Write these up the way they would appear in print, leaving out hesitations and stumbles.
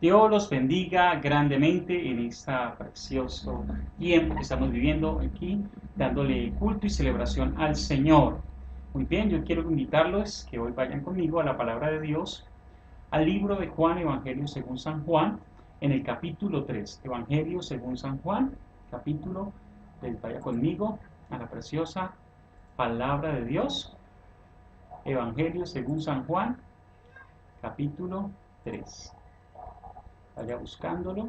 Dios los bendiga grandemente en este precioso tiempo que estamos viviendo aquí, dándole culto y celebración al Señor. Muy bien, yo quiero invitarlos que hoy vayan conmigo a la palabra de Dios, al libro de Juan, Evangelio según San Juan, en el capítulo 3. Evangelio según San Juan, capítulo 3. Vaya conmigo a la preciosa palabra de Dios. Evangelio según San Juan, capítulo 3. Vaya buscándolo.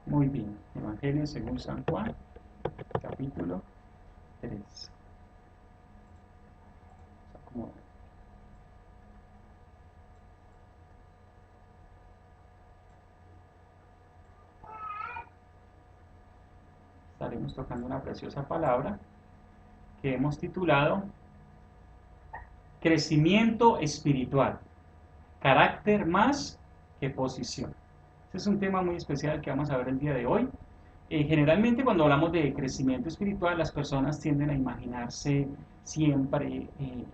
Muy bien, Evangelio según San Juan, capítulo 3. Estaremos tocando una preciosa palabra que hemos titulado Crecimiento espiritual, carácter más que posición. Este es un tema muy especial que vamos a ver el día de hoy. Generalmente cuando hablamos de crecimiento espiritual, las personas tienden a imaginarse siempre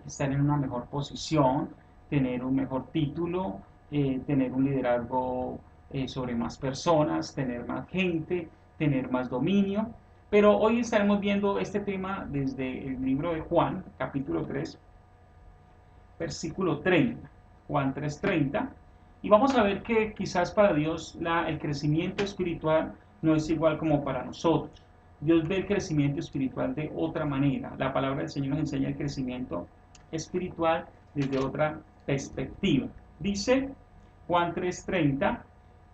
estar en una mejor posición, tener un mejor título, tener un liderazgo sobre más personas, tener más gente, tener más dominio. Pero hoy estaremos viendo este tema desde el libro de Juan, capítulo 3, versículo 30. Juan 3:30. Y vamos a ver que quizás para Dios el crecimiento espiritual no es igual como para nosotros. Dios ve el crecimiento espiritual de otra manera. La palabra del Señor nos enseña el crecimiento espiritual desde otra perspectiva. Dice Juan 3:30,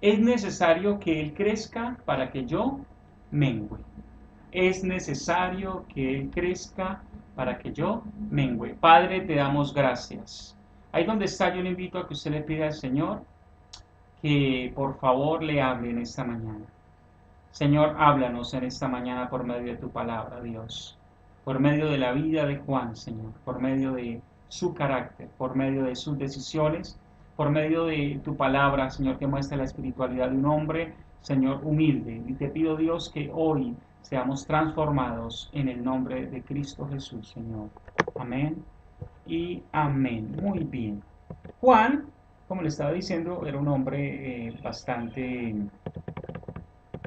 es necesario que Él crezca para que yo mengüe. Es necesario que Él crezca para que yo mengüe. Padre, te damos gracias. Ahí donde está, yo le invito a que usted le pida al Señor que por favor le hable en esta mañana. Señor, háblanos en esta mañana por medio de tu palabra, Dios. Por medio de la vida de Juan, Señor. Por medio de su carácter, por medio de sus decisiones, por medio de tu palabra, Señor, que muestra la espiritualidad de un hombre, Señor, humilde. Y te pido, Dios, que hoy seamos transformados en el nombre de Cristo Jesús, Señor. Amén y amén. Muy bien. Juan, como le estaba diciendo, era un hombre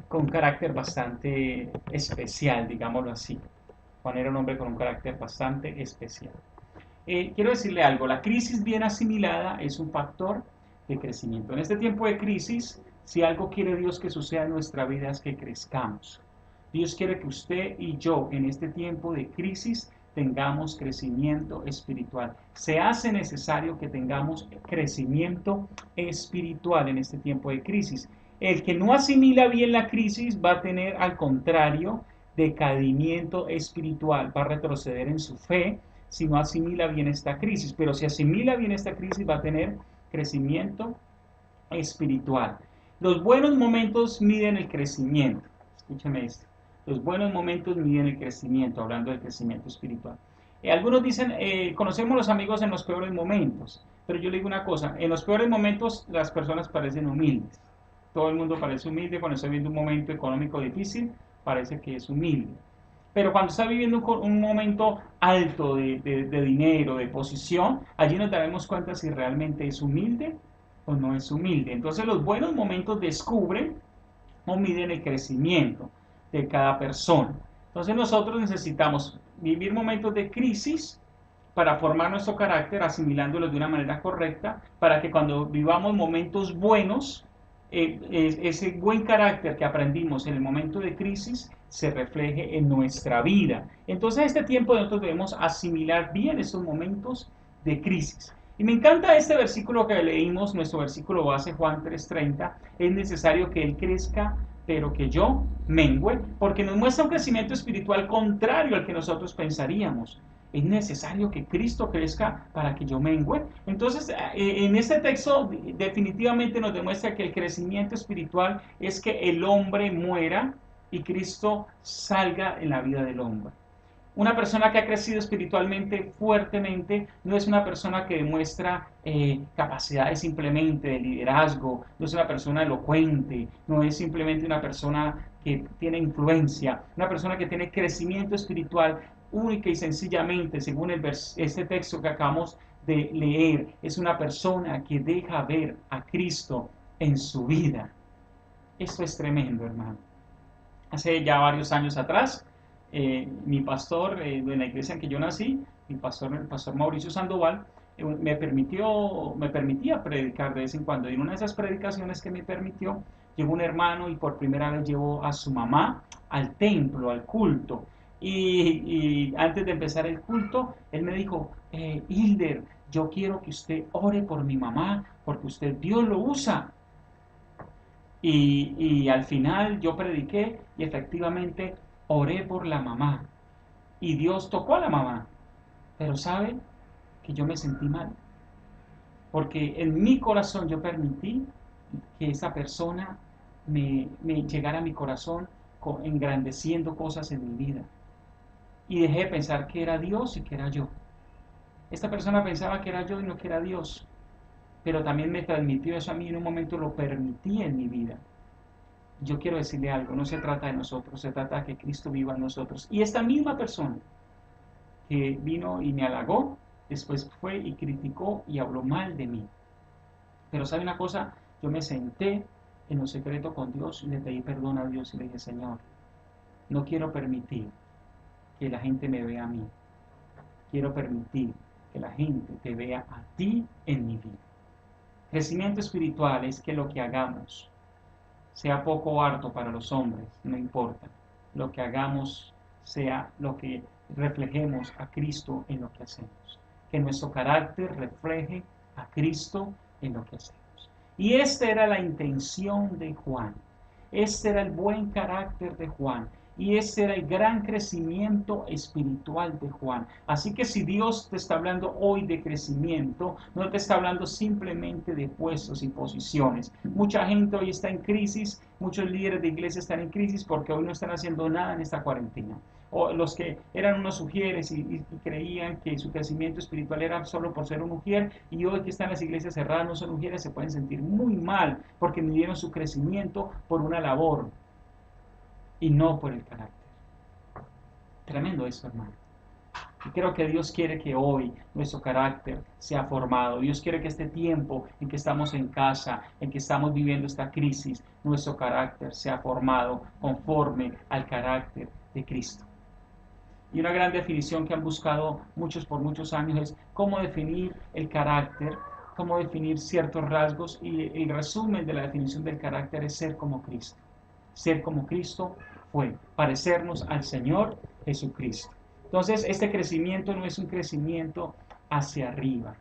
con un carácter bastante especial, digámoslo así. Juan era un hombre con un carácter bastante especial. Quiero decirle algo, la crisis bien asimilada es un factor de crecimiento. En este tiempo de crisis, si algo quiere Dios que suceda en nuestra vida es que crezcamos. Dios quiere que usted y yo en este tiempo de crisis tengamos crecimiento espiritual. Se hace necesario que tengamos crecimiento espiritual en este tiempo de crisis. El que no asimila bien la crisis va a tener, al contrario, decaimiento espiritual, va a retroceder en su fe si no asimila bien esta crisis. Pero si asimila bien esta crisis va a tener crecimiento espiritual. Los buenos momentos miden el crecimiento. Escúchame esto. Los buenos momentos miden el crecimiento, hablando del crecimiento espiritual. Algunos dicen, conocemos los amigos en los peores momentos, pero yo le digo una cosa, en los peores momentos las personas parecen humildes. Todo el mundo parece humilde cuando está viviendo un momento económico difícil, parece que es humilde. Pero cuando está viviendo un momento alto de dinero, de posición, allí nos daremos cuenta si realmente es humilde o no es humilde. Entonces los buenos momentos descubren o miden el crecimiento de cada persona. Entonces nosotros necesitamos vivir momentos de crisis para formar nuestro carácter, asimilándolos de una manera correcta, para que cuando vivamos momentos buenos, ese buen carácter que aprendimos en el momento de crisis se refleje en nuestra vida. Entonces, este tiempo nosotros debemos asimilar bien esos momentos de crisis. Y me encanta este versículo que leímos, nuestro versículo base, Juan 3:30, es necesario que Él crezca, pero que yo mengüe, porque nos muestra un crecimiento espiritual contrario al que nosotros pensaríamos. Es necesario que Cristo crezca para que yo mengüe. Entonces, en este texto definitivamente nos demuestra que el crecimiento espiritual es que el hombre muera y Cristo salga en la vida del hombre. Una persona que ha crecido espiritualmente fuertemente no es una persona que demuestra capacidades simplemente de liderazgo, no es una persona elocuente, no es simplemente una persona que tiene influencia, una persona que tiene crecimiento espiritual única y sencillamente, según este texto que acabamos de leer, es una persona que deja ver a Cristo en su vida. Esto es tremendo, hermano. Hace ya varios años atrás, mi pastor de la iglesia en que yo nací, el pastor Mauricio Sandoval, me permitía predicar de vez en cuando. Y en una de esas predicaciones que me permitió, llegó un hermano y por primera vez llevó a su mamá al templo, al culto. Y antes de empezar el culto, él me dijo, Hilder, yo quiero que usted ore por mi mamá, porque usted Dios lo usa. Y al final yo prediqué y efectivamente oré por la mamá. Y Dios tocó a la mamá. Pero sabe que yo me sentí mal. Porque en mi corazón yo permití que esa persona me llegara a mi corazón engrandeciendo cosas en mi vida. Y dejé de pensar que era Dios y que era yo. Esta persona pensaba que era yo y no que era Dios. Pero también me transmitió eso a mí, en un momento lo permití en mi vida. Yo quiero decirle algo, no se trata de nosotros, se trata de que Cristo viva en nosotros. Y esta misma persona que vino y me halagó, después fue y criticó y habló mal de mí. Pero ¿sabe una cosa? Yo me senté en lo secreto con Dios y le pedí perdón a Dios y le dije, Señor, no quiero permitir que la gente me vea a mí. Quiero permitir que la gente te vea a ti en mi vida. Crecimiento espiritual es que lo que hagamos sea poco o harto para los hombres, no importa. Lo que hagamos sea lo que reflejemos a Cristo en lo que hacemos. Que nuestro carácter refleje a Cristo en lo que hacemos. Y esta era la intención de Juan. Este era el buen carácter de Juan. Y ese era el gran crecimiento espiritual de Juan. Así que si Dios te está hablando hoy de crecimiento, no te está hablando simplemente de puestos y posiciones. Mucha gente hoy está en crisis, muchos líderes de iglesia están en crisis porque hoy no están haciendo nada en esta cuarentena. O los que eran unos ujieres y creían que su crecimiento espiritual era solo por ser un ujier, y hoy que están las iglesias cerradas, no son ujieres, se pueden sentir muy mal porque midieron su crecimiento por una labor y no por el carácter. Tremendo eso, hermano. Y creo que Dios quiere que hoy nuestro carácter sea formado. Dios quiere que este tiempo en que estamos en casa, en que estamos viviendo esta crisis, nuestro carácter sea formado conforme al carácter de Cristo. Y una gran definición que han buscado muchos por muchos años es cómo definir el carácter, cómo definir ciertos rasgos, y el resumen de la definición del carácter es ser como Cristo. Ser como Cristo fue, parecernos al Señor Jesucristo. Entonces, este crecimiento no es un crecimiento hacia arriba,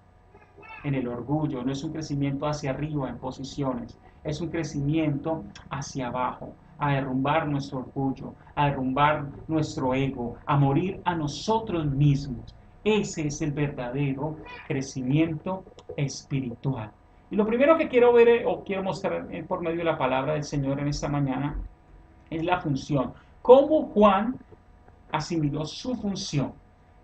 en el orgullo, no es un crecimiento hacia arriba en posiciones, es un crecimiento hacia abajo, a derrumbar nuestro orgullo, a derrumbar nuestro ego, a morir a nosotros mismos. Ese es el verdadero crecimiento espiritual. Y lo primero que quiero ver o quiero mostrar por medio de la palabra del Señor en esta mañana es la función. Cómo Juan asimiló su función.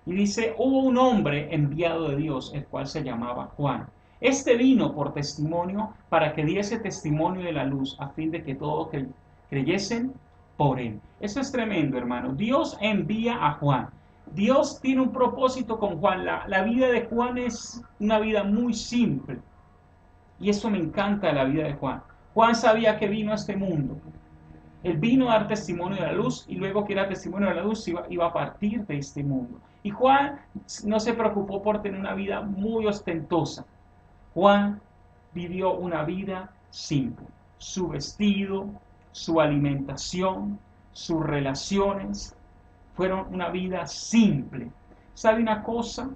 Y dice, hubo un hombre enviado de Dios, el cual se llamaba Juan. Este vino por testimonio para que diese testimonio de la luz, a fin de que todos creyesen por él. Eso es tremendo, hermano. Dios envía a Juan. Dios tiene un propósito con Juan. La vida de Juan es una vida muy simple. Y eso me encanta de la vida de Juan. Juan sabía que vino a este mundo. Él vino a dar testimonio de la luz y luego que era testimonio de la luz iba a partir de este mundo. Y Juan no se preocupó por tener una vida muy ostentosa. Juan vivió una vida simple. Su vestido, su alimentación, sus relaciones fueron una vida simple. ¿Sabe una cosa?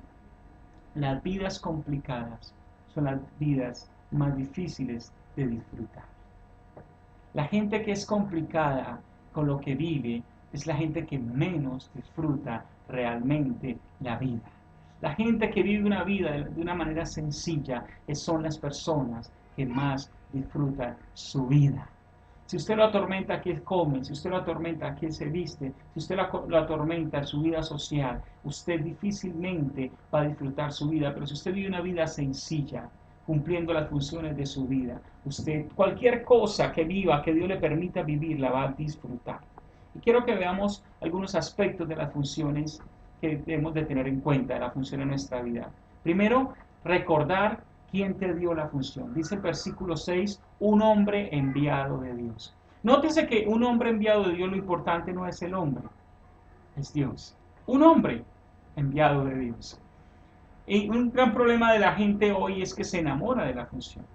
Las vidas complicadas son las vidas más difíciles de disfrutar. La gente que es complicada con lo que vive es la gente que menos disfruta realmente la vida. La gente que vive una vida de una manera sencilla son las personas que más disfrutan su vida. Si usted lo atormenta, ¿qué come? Si usted lo atormenta, ¿qué se viste? Si usted lo atormenta en su vida social, usted difícilmente va a disfrutar su vida. Pero si usted vive una vida sencilla, cumpliendo las funciones de su vida, usted cualquier cosa que viva, que Dios le permita vivir, la va a disfrutar. Y quiero que veamos algunos aspectos de las funciones que debemos de tener en cuenta, de la función en nuestra vida. Primero, recordar quién te dio la función. Dice el versículo 6, un hombre enviado de Dios. Nótese que un hombre enviado de Dios, lo importante no es el hombre, es Dios. Un hombre enviado de Dios. Y un gran problema de la gente hoy es que se enamora de la función.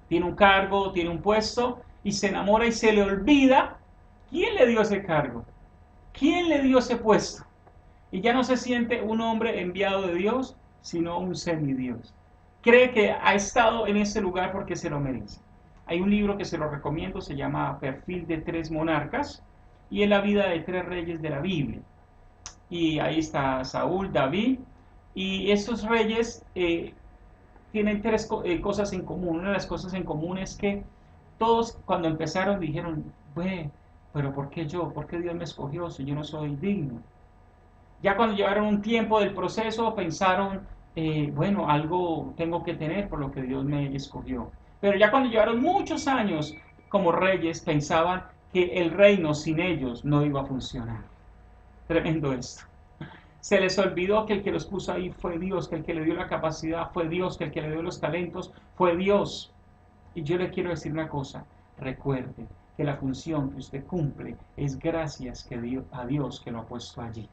Tiene un cargo, tiene un puesto y se enamora y se le olvida quién le dio ese cargo, quién le dio ese puesto. Y ya no se siente un hombre enviado de Dios, sino un semidios. Cree que ha estado en ese lugar porque se lo merece. Hay un libro que se lo recomiendo, se llama Perfil de tres monarcas, y es la vida de tres reyes de la Biblia. Y ahí está Saúl, David, y esos reyes tienen tres cosas en común. Una de las cosas en común es que todos cuando empezaron dijeron, pero ¿por qué yo? ¿Por qué Dios me escogió si yo no soy digno? Ya cuando llevaron un tiempo del proceso pensaron, bueno, algo tengo que tener por lo que Dios me escogió. Pero ya cuando llevaron muchos años como reyes pensaban que el reino sin ellos no iba a funcionar. Tremendo esto. Se les olvidó que el que los puso ahí fue Dios, que el que le dio la capacidad fue Dios, que el que le dio los talentos fue Dios. Y yo le quiero decir una cosa, recuerde que la función que usted cumple es gracias a Dios que lo ha puesto allí.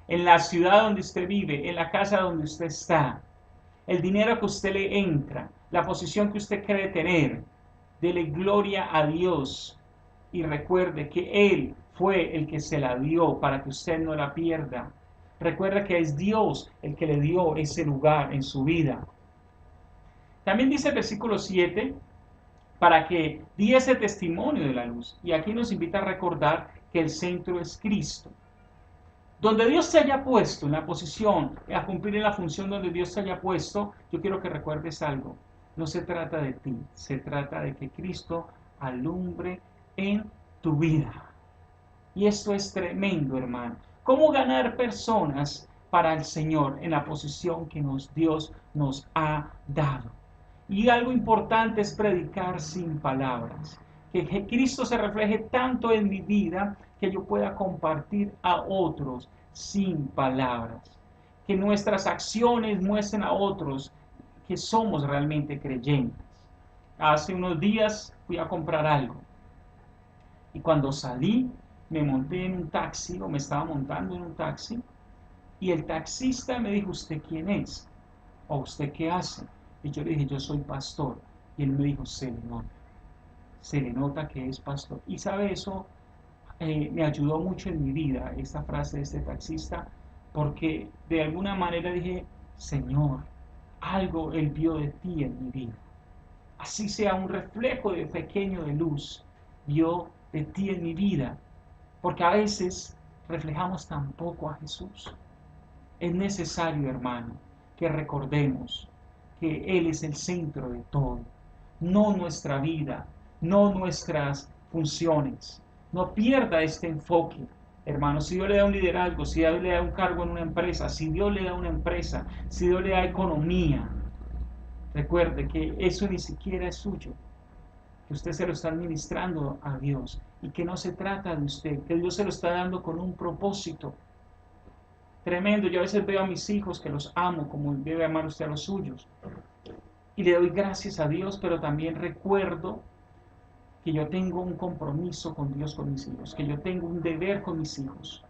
En la ciudad donde usted vive, en la casa donde usted está, el dinero que usted le entra, la posición que usted cree tener, dele gloria a Dios y recuerde que Él fue el que se la dio para que usted no la pierda. Recuerde que es Dios el que le dio ese lugar en su vida. También dice el versículo 7, para que diese testimonio de la luz. Y aquí nos invita a recordar que el centro es Cristo. Donde Dios se haya puesto en la posición, a cumplir en la función donde Dios se haya puesto, yo quiero que recuerdes algo. No se trata de ti, se trata de que Cristo alumbre en tu vida. Y esto es tremendo, hermano. ¿Cómo ganar personas para el Señor en la posición que Dios nos ha dado? Y algo importante es predicar sin palabras. Que Cristo se refleje tanto en mi vida que yo pueda compartir a otros sin palabras. Que nuestras acciones muestren a otros que somos realmente creyentes. Hace unos días fui a comprar algo y cuando salí me monté en un taxi o me estaba montando en un taxi y el taxista me dijo, ¿usted quién es? ¿O usted qué hace? Y yo le dije, yo soy pastor. Y él me dijo, se le nota que es pastor. Y sabe, eso me ayudó mucho en mi vida, esta frase de este taxista, porque de alguna manera dije, Señor, algo Él vio de ti en mi vida. Así sea un reflejo de pequeño de luz, vio de ti en mi vida. Porque a veces reflejamos tan poco a Jesús. Es necesario, hermano, que recordemos que Él es el centro de todo, no nuestra vida, no nuestras funciones. No pierda este enfoque, hermano. Si Dios le da un liderazgo, si Dios le da un cargo en una empresa, si Dios le da una empresa, si Dios le da economía, recuerde que eso ni siquiera es suyo, que usted se lo está administrando a Dios y que no se trata de usted, que Dios se lo está dando con un propósito. Tremendo, yo a veces veo a mis hijos que los amo como debe amar usted a los suyos. Y le doy gracias a Dios, pero también recuerdo que yo tengo un compromiso con Dios con mis hijos, que yo tengo un deber con mis hijos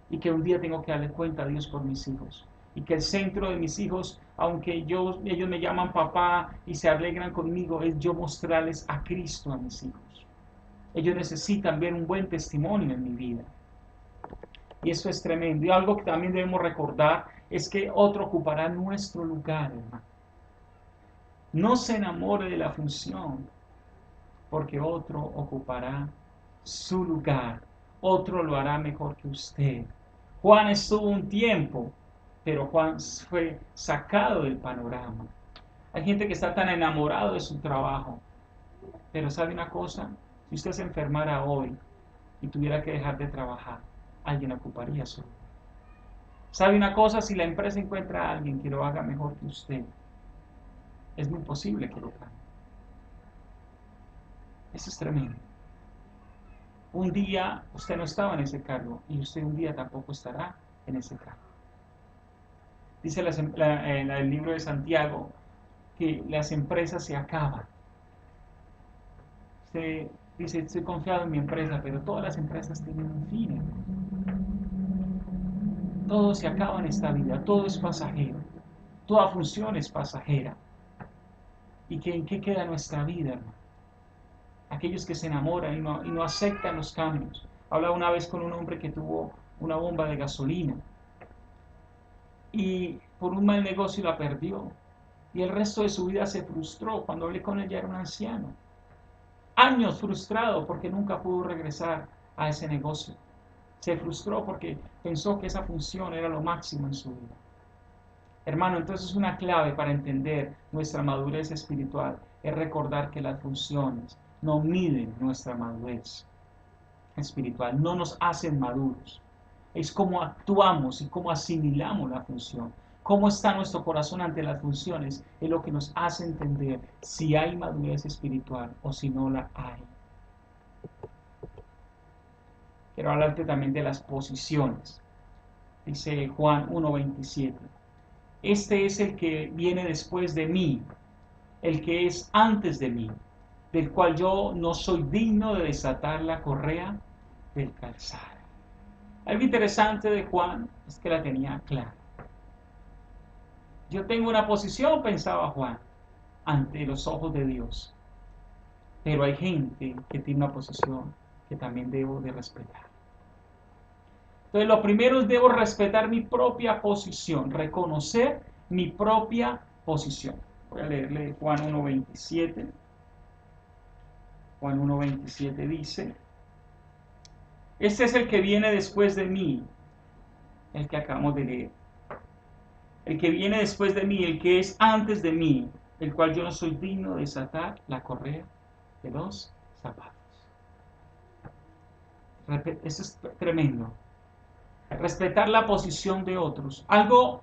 y que un día tengo que darle cuenta a Dios por mis hijos. Y que el centro de mis hijos, aunque ellos me llaman papá y se alegran conmigo, es yo mostrarles a Cristo a mis hijos. Ellos necesitan ver un buen testimonio en mi vida. Y eso es tremendo. Y algo que también debemos recordar es que otro ocupará nuestro lugar, hermano. No se enamore de la función, porque otro ocupará su lugar. Otro lo hará mejor que usted. Juan estuvo un tiempo, pero Juan fue sacado del panorama. Hay gente que está tan enamorado de su trabajo Pero ¿sabe una cosa? Si usted se enfermara hoy y tuviera que dejar de trabajar, alguien ocuparía su lugar. ¿Sabe una cosa? Si la empresa encuentra a alguien que lo haga mejor que usted, es muy posible que lo cambie. Eso es tremendo. Un día usted no estaba en ese cargo y usted un día tampoco estará en ese cargo. Dice en el libro de Santiago que las empresas se acaban. Usted dice, estoy confiado en mi empresa, pero todas las empresas tienen un fin. Todo se acaba en esta vida, todo es pasajero, toda función es pasajera. ¿Y en qué queda nuestra vida, hermano? Aquellos que se enamoran y no aceptan los cambios. Hablaba una vez con un hombre que tuvo una bomba de gasolina y por un mal negocio la perdió. Y el resto de su vida se frustró. Cuando hablé con él ya era un anciano. Años frustrado porque nunca pudo regresar a ese negocio. Se frustró porque pensó que esa función era lo máximo en su vida. Hermano, entonces una clave para entender nuestra madurez espiritual es recordar que las funciones no miden nuestra madurez espiritual, no nos hacen maduros. Es cómo actuamos y cómo asimilamos la función. Cómo está nuestro corazón ante las funciones es lo que nos hace entender si hay madurez espiritual o si no la hay. Quiero hablarte también de las posiciones. Dice Juan 1:27. Este es el que viene después de mí, el que es antes de mí, del cual yo no soy digno de desatar la correa del calzado. Algo interesante de Juan es que la tenía clara. Yo tengo una posición, pensaba Juan, ante los ojos de Dios, pero hay gente que tiene una posición que también debo de respetar. Entonces, lo primero es debo respetar mi propia posición, reconocer mi propia posición. Voy a leerle Juan 1:27. Juan 1:27 dice, este es el que viene después de mí, el que acabamos de leer. El que viene después de mí, el que es antes de mí, el cual yo no soy digno de desatar la correa de los zapatos. Eso es tremendo. Respetar la posición de otros. Algo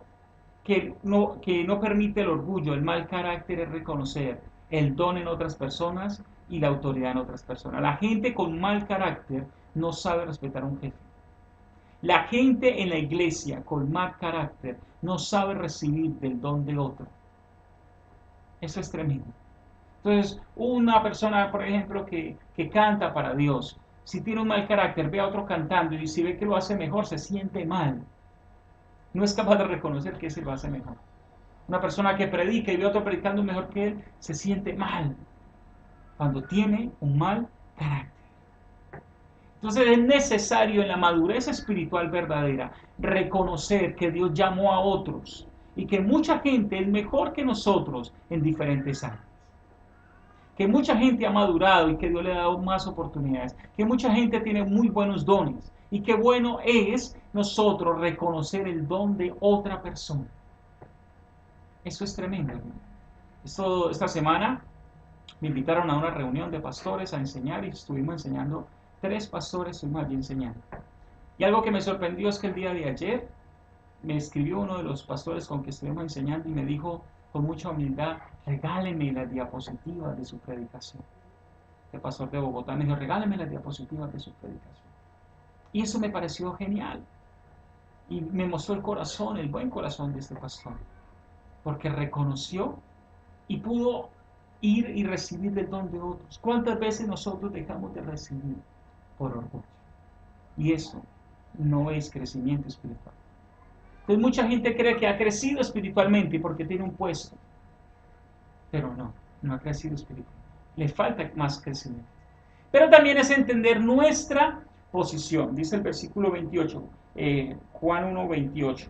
que no permite el orgullo, el mal carácter, es reconocer el don en otras personas y la autoridad en otras personas. La gente con mal carácter no sabe respetar a un jefe. La gente en la iglesia con mal carácter no sabe recibir del don de otro. Eso es tremendo. Entonces, una persona, por ejemplo, que canta para Dios, si tiene un mal carácter, ve a otro cantando y si ve que lo hace mejor, se siente mal. No es capaz de reconocer que ese lo hace mejor. Una persona que predica y ve a otro predicando mejor que él, se siente mal cuando tiene un mal carácter. Entonces es necesario en la madurez espiritual verdadera reconocer que Dios llamó a otros y que mucha gente es mejor que nosotros en diferentes áreas. Que mucha gente ha madurado y que Dios le ha dado más oportunidades. Que mucha gente tiene muy buenos dones. Y qué bueno es nosotros reconocer el don de otra persona. Eso es tremendo, hermano. Esta semana me invitaron a una reunión de pastores a enseñar y estuvimos enseñando, 3 pastores estuvimos allí enseñando. Y algo que me sorprendió es que el día de ayer me escribió uno de los pastores con que estuvimos enseñando y me dijo con mucha humildad, regáleme las diapositivas de su predicación. El pastor de Bogotá me dijo, regáleme las diapositivas de su predicación. Y eso me pareció genial. Y me mostró el corazón, el buen corazón de este pastor. Porque reconoció y pudo ir y recibir del don de otros. ¿Cuántas veces nosotros dejamos de recibir por orgullo? Y eso no es crecimiento espiritual. Entonces mucha gente cree que ha crecido espiritualmente porque tiene un puesto, pero no ha crecido espiritualmente. Le falta más crecimiento. Pero también es entender nuestra posición. Dice el versículo 28, Juan 1:28.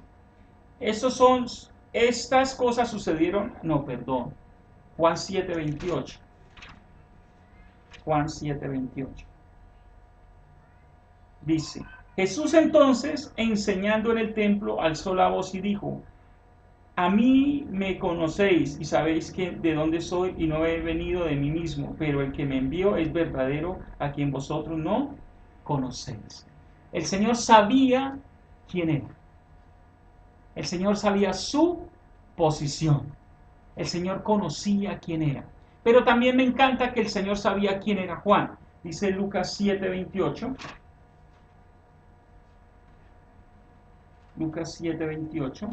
Estas cosas sucedieron, Juan 7:28. Juan 7:28. Dice, Jesús entonces, enseñando en el templo, alzó la voz y dijo, A mí me conocéis y sabéis que de dónde soy y no he venido de mí mismo, pero el que me envió es verdadero, a quien vosotros no conocéis. El Señor sabía quién era. El Señor sabía su posición. El Señor conocía quién era. Pero también me encanta que el Señor sabía quién era Juan. Dice Lucas 7:28. Lucas 7:28.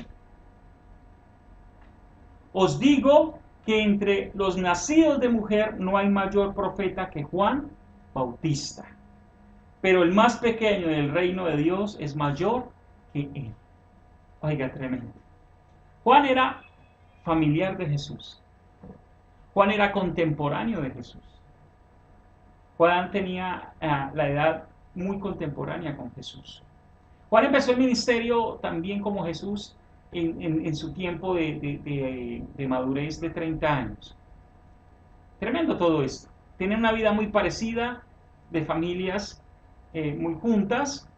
Os digo que entre los nacidos de mujer no hay mayor profeta que Juan Bautista. Pero el más pequeño del reino de Dios es mayor que él. Oiga, tremendo. Juan era familiar de Jesús. Juan era contemporáneo de Jesús. Juan tenía la edad muy contemporánea con Jesús. Juan empezó el ministerio también como Jesús en su tiempo de madurez de 30 años. Tremendo todo esto. Tienen una vida muy parecida, de familias muy juntas.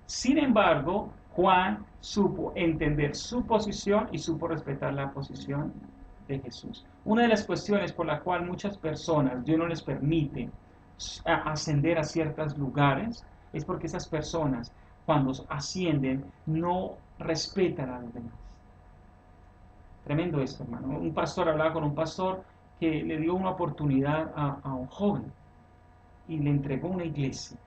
Sin embargo, Juan supo entender su posición y supo respetar la posición de Jesús. Una de las cuestiones por la cual muchas personas Dios no les permite ascender a ciertos lugares es porque esas personas, cuando ascienden, no respetan a los demás. Tremendo esto, hermano. Un pastor hablaba con un pastor que le dio una oportunidad a un joven y le entregó una iglesia.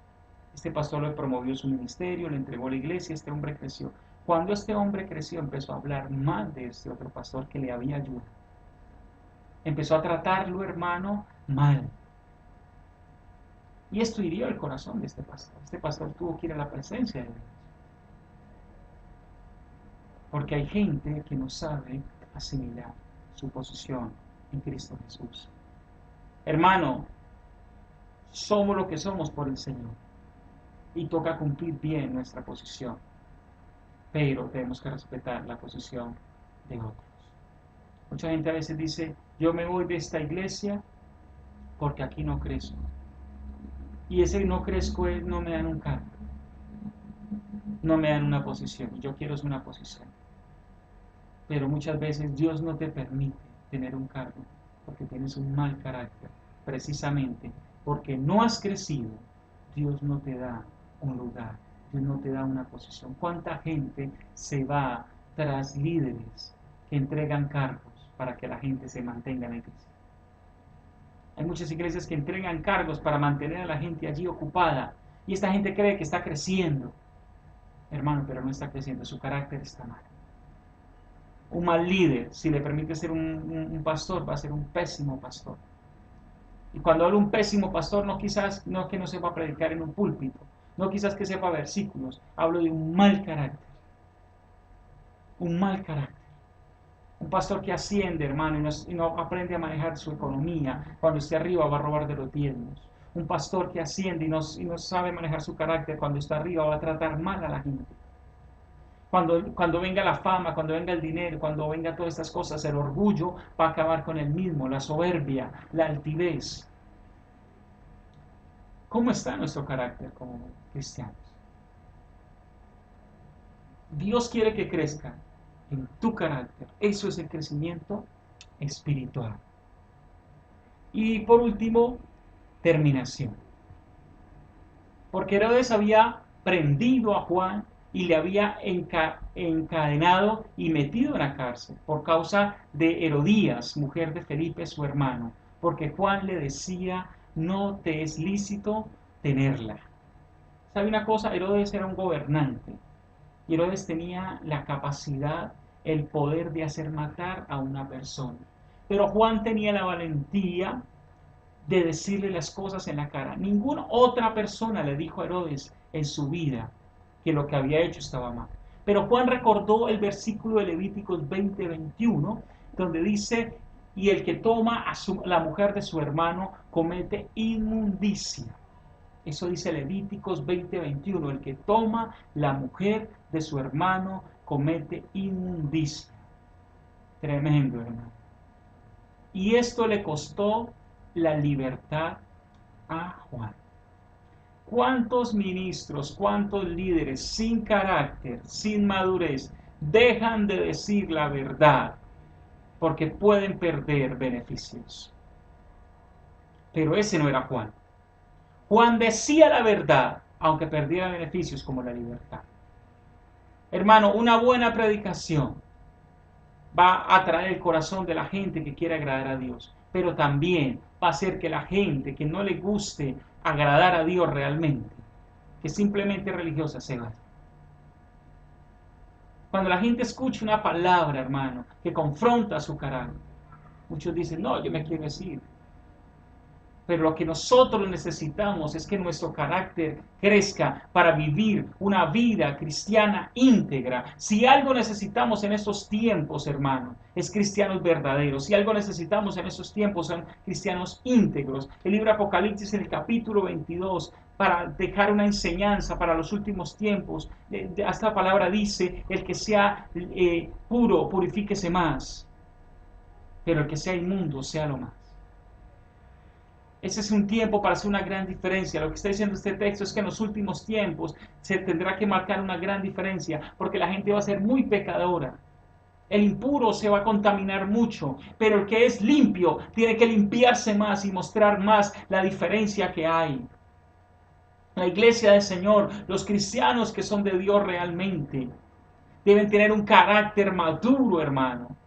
Este pastor le promovió su ministerio, le entregó la iglesia, este hombre creció. Cuando este hombre creció, empezó a hablar mal de este otro pastor que le había ayudado. Empezó a tratarlo, hermano, mal. Y esto hirió el corazón de este pastor. Este pastor tuvo que ir a la presencia de Dios. Porque hay gente que no sabe asimilar su posición en Cristo Jesús. Hermano, somos lo que somos por el Señor. Y toca cumplir bien nuestra posición. Pero tenemos que respetar la posición de otros. Mucha gente a veces dice, yo me voy de esta iglesia porque aquí no crezco. Y ese no crezco es no me dan un cargo. No me dan una posición. Yo quiero es una posición. Pero muchas veces Dios no te permite tener un cargo porque tienes un mal carácter. Precisamente porque no has crecido, Dios no te da un lugar, Dios no te da una posición. ¿Cuánta gente se va tras líderes que entregan cargos para que la gente se mantenga en la iglesia? Hay muchas iglesias que entregan cargos para mantener a la gente allí ocupada y esta gente cree que está creciendo. Hermano, pero no está creciendo, su carácter está mal. Un mal líder, si le permite ser un pastor, va a ser un pésimo pastor. Y cuando hablo un pésimo pastor, no quizás no que no sepa predicar en un púlpito, no quizás que sepa versículos, hablo de un mal carácter. Un mal carácter. Un pastor que asciende, hermano, y no aprende a manejar su economía, cuando esté arriba va a robar de los diezmos. Un pastor que asciende y no sabe manejar su carácter, cuando está arriba va a tratar mal a la gente. Cuando venga la fama, cuando venga el dinero, cuando venga todas estas cosas, el orgullo va a acabar con él mismo, la soberbia, la altivez. ¿Cómo está nuestro carácter como cristianos? Dios quiere que crezca en tu carácter. Eso es el crecimiento espiritual. Y por último, terminación. Porque Herodes había prendido a Juan y le había encadenado y metido en la cárcel por causa de Herodías, mujer de Felipe, su hermano, porque Juan le decía, no te es lícito tenerla. ¿Sabe una cosa? Herodes era un gobernante y Herodes tenía la capacidad, el poder de hacer matar a una persona. Pero Juan tenía la valentía de decirle las cosas en la cara. Ninguna otra persona le dijo a Herodes en su vida que lo que había hecho estaba mal. Pero Juan recordó el versículo de Levíticos 20:21, donde dice, y el que toma a la mujer de su hermano comete inmundicia. Eso dice Levíticos 20:21, el que toma la mujer de su hermano comete inmundicia. Tremendo, hermano. Y esto le costó la libertad a Juan. ¿Cuántos ministros, cuántos líderes sin carácter, sin madurez, dejan de decir la verdad porque pueden perder beneficios. Pero ese no era Juan. Juan decía la verdad, aunque perdiera beneficios como la libertad. Hermano, una buena predicación va a atraer el corazón de la gente que quiere agradar a Dios, pero también va a hacer que la gente que no le guste agradar a Dios realmente, que simplemente es religiosa, se vaya. Cuando la gente escucha una palabra, hermano, que confronta su carácter, muchos dicen, no, yo me quiero decir. Pero lo que nosotros necesitamos es que nuestro carácter crezca para vivir una vida cristiana íntegra. Si algo necesitamos en estos tiempos, hermano, es cristianos verdaderos. Si algo necesitamos en estos tiempos son cristianos íntegros. El libro de Apocalipsis en el capítulo 22, para dejar una enseñanza para los últimos tiempos, esta palabra dice, el que sea puro, purifíquese más, pero el que sea inmundo, sea lo más. Ese es un tiempo para hacer una gran diferencia. Lo que está diciendo este texto es que en los últimos tiempos se tendrá que marcar una gran diferencia, porque la gente va a ser muy pecadora. El impuro se va a contaminar mucho, pero el que es limpio tiene que limpiarse más y mostrar más la diferencia que hay. La iglesia del Señor, los cristianos que son de Dios realmente, deben tener un carácter maduro, hermano,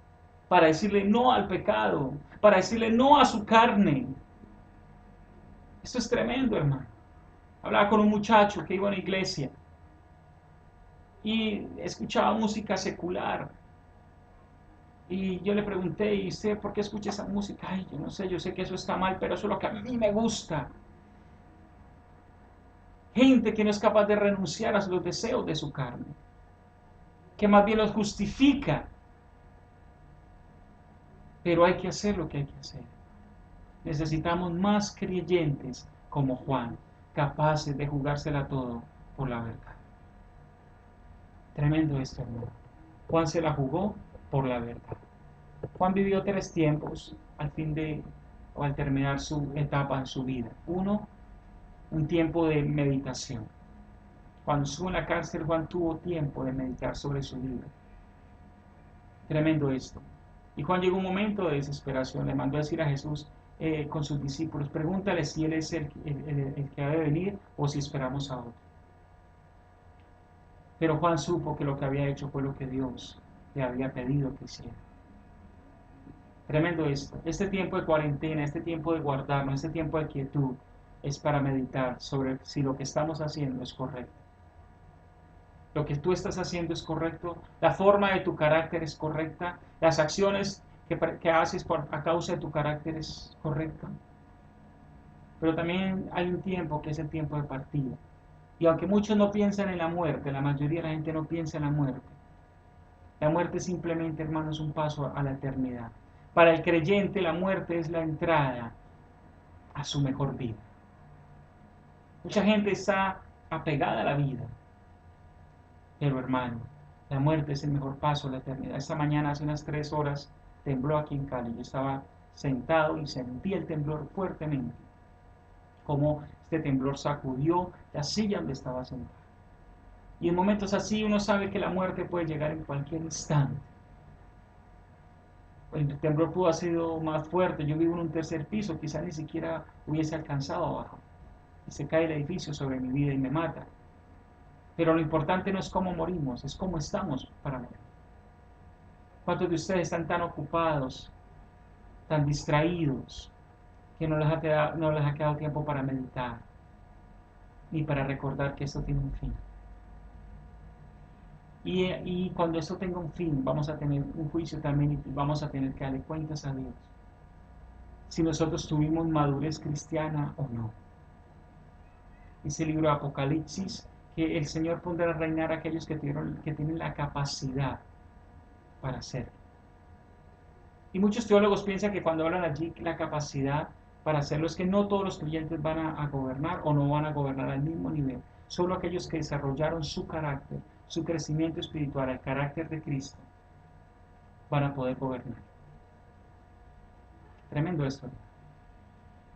para decirle no al pecado, para decirle no a su carne. Esto es tremendo, hermano. Hablaba con un muchacho que iba a una iglesia y escuchaba música secular. Y yo le pregunté, ¿y usted por qué escucha esa música? Ay, yo no sé, yo sé que eso está mal, pero eso es lo que a mí me gusta. Gente que no es capaz de renunciar a los deseos de su carne, que más bien los justifica. Pero hay que hacer lo que hay que hacer. Necesitamos más creyentes como Juan, capaces de jugársela todo por la verdad. Tremendo esto, hermano. Juan se la jugó por la verdad. Juan vivió 3 tiempos al terminar su etapa en su vida. Uno, un tiempo de meditación. Cuando estuvo en la cárcel, Juan tuvo tiempo de meditar sobre su vida. Tremendo esto. Y Juan llegó un momento de desesperación. Le mandó a decir a Jesús con sus discípulos, pregúntale si él es el que ha de venir o si esperamos a otro. Pero Juan supo que lo que había hecho fue lo que Dios le había pedido que hiciera. Tremendo esto. Este tiempo de cuarentena, este tiempo de guardarnos, este tiempo de quietud es para meditar sobre si lo que estamos haciendo es correcto. Lo que tú estás haciendo es correcto, la forma de tu carácter es correcta, las acciones que haces a causa de tu carácter es correcta. Pero también hay un tiempo que es el tiempo de partida. Y aunque muchos no piensan en la muerte, la mayoría de la gente no piensa en la muerte. La muerte simplemente, hermano, es un paso a la eternidad. Para el creyente, la muerte es la entrada a su mejor vida. Mucha gente está apegada a la vida. Pero, hermano, la muerte es el mejor paso a la eternidad. Esta mañana, hace unas 3 horas, tembló aquí en Cali. Yo estaba sentado y sentí el temblor fuertemente. Como este temblor sacudió la silla donde estaba sentado. Y en momentos así uno sabe que la muerte puede llegar en cualquier instante. El temblor pudo haber sido más fuerte. Yo vivo en un 3er piso, quizá ni siquiera hubiese alcanzado abajo. Y se cae el edificio sobre mi vida y me mata. Pero lo importante no es cómo morimos, es cómo estamos para morir. ¿Cuántos de ustedes están tan ocupados, tan distraídos, que no les ha quedado tiempo para meditar, ni para recordar que esto tiene un fin? Y cuando esto tenga un fin, vamos a tener un juicio también y vamos a tener que darle cuentas a Dios. Si nosotros tuvimos madurez cristiana o no. Dice el libro de Apocalipsis que el Señor pondrá a reinar a aquellos que tienen la capacidad para hacerlo. Y muchos teólogos piensan que cuando hablan allí la capacidad para hacerlo es que no todos los creyentes van a gobernar o no van a gobernar al mismo nivel. Solo aquellos que desarrollaron su carácter, su crecimiento espiritual, el carácter de Cristo, van a poder gobernar. Tremendo esto.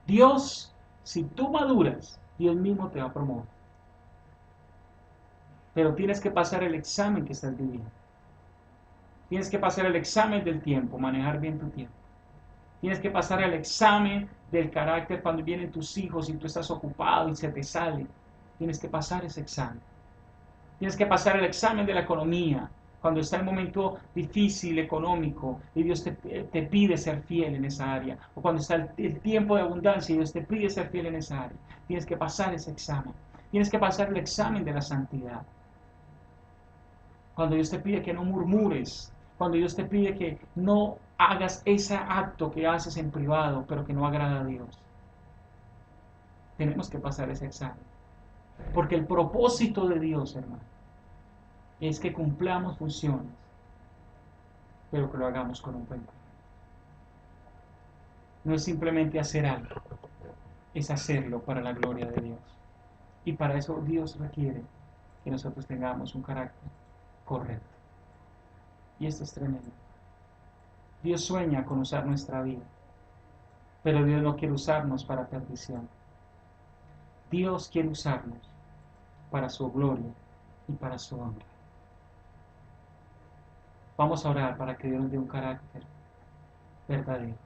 Dios, si tú maduras, Dios mismo te va a promover. Pero tienes que pasar el examen que estás viviendo. Tienes que pasar el examen del tiempo, manejar bien tu tiempo. Tienes que pasar el examen del carácter cuando vienen tus hijos y tú estás ocupado y se te sale. Tienes que pasar ese examen. Tienes que pasar el examen de la economía. Cuando está el momento difícil económico y Dios te pide ser fiel en esa área. O cuando está el tiempo de abundancia y Dios te pide ser fiel en esa área. Tienes que pasar ese examen. Tienes que pasar el examen de la santidad. Cuando Dios te pide que no murmures. Cuando Dios te pide que no hagas ese acto que haces en privado, pero que no agrada a Dios. Tenemos que pasar ese examen. Porque el propósito de Dios, hermano, es que cumplamos funciones, pero que lo hagamos con un buen corazón. No es simplemente hacer algo, es hacerlo para la gloria de Dios. Y para eso Dios requiere que nosotros tengamos un carácter correcto. Y esto es tremendo. Dios sueña con usar nuestra vida, pero Dios no quiere usarnos para perdición. Dios quiere usarnos para su gloria y para su honra. Vamos a orar para que Dios nos dé un carácter verdadero,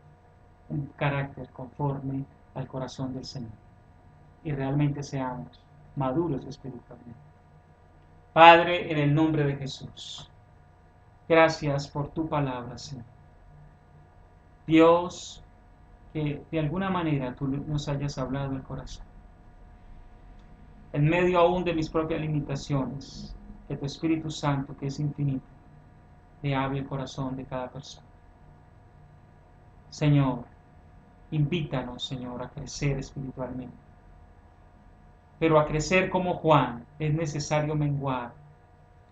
un carácter conforme al corazón del Señor y realmente seamos maduros espiritualmente. Padre, en el nombre de Jesús, gracias por tu palabra, Señor. Dios, que de alguna manera tú nos hayas hablado el corazón. En medio aún de mis propias limitaciones, que tu Espíritu Santo, que es infinito, le hable el corazón de cada persona. Señor, invítanos, Señor, a crecer espiritualmente. Pero a crecer como Juan es necesario menguar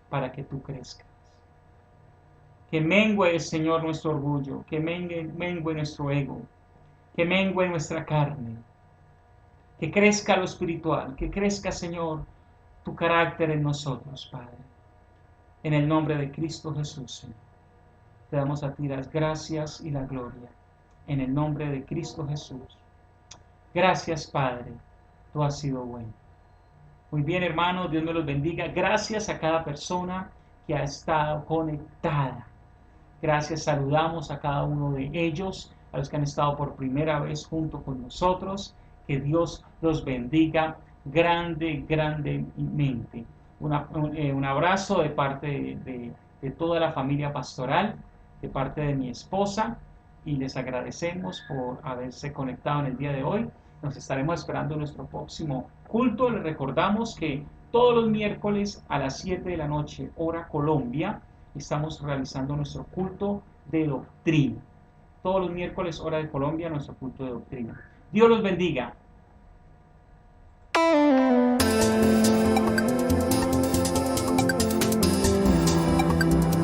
para que tú crezcas. Que mengue, Señor, nuestro orgullo, que mengue nuestro ego, que mengue nuestra carne, que crezca lo espiritual, que crezca, Señor, tu carácter en nosotros, Padre. En el nombre de Cristo Jesús, Señor, te damos a ti las gracias y la gloria. En el nombre de Cristo Jesús. Gracias, Padre, tú has sido bueno. Muy bien, hermanos, Dios me los bendiga. Gracias a cada persona que ha estado conectada. Gracias, saludamos a cada uno de ellos, a los que han estado por primera vez junto con nosotros. Que Dios los bendiga grandemente. Un abrazo de parte de toda la familia pastoral, de parte de mi esposa, y les agradecemos por haberse conectado en el día de hoy. Nos estaremos esperando en nuestro próximo culto. Les recordamos que todos los miércoles a las 7 de la noche, hora Colombia, estamos realizando nuestro culto de doctrina. Todos los miércoles, hora de Colombia, nuestro culto de doctrina. Dios los bendiga.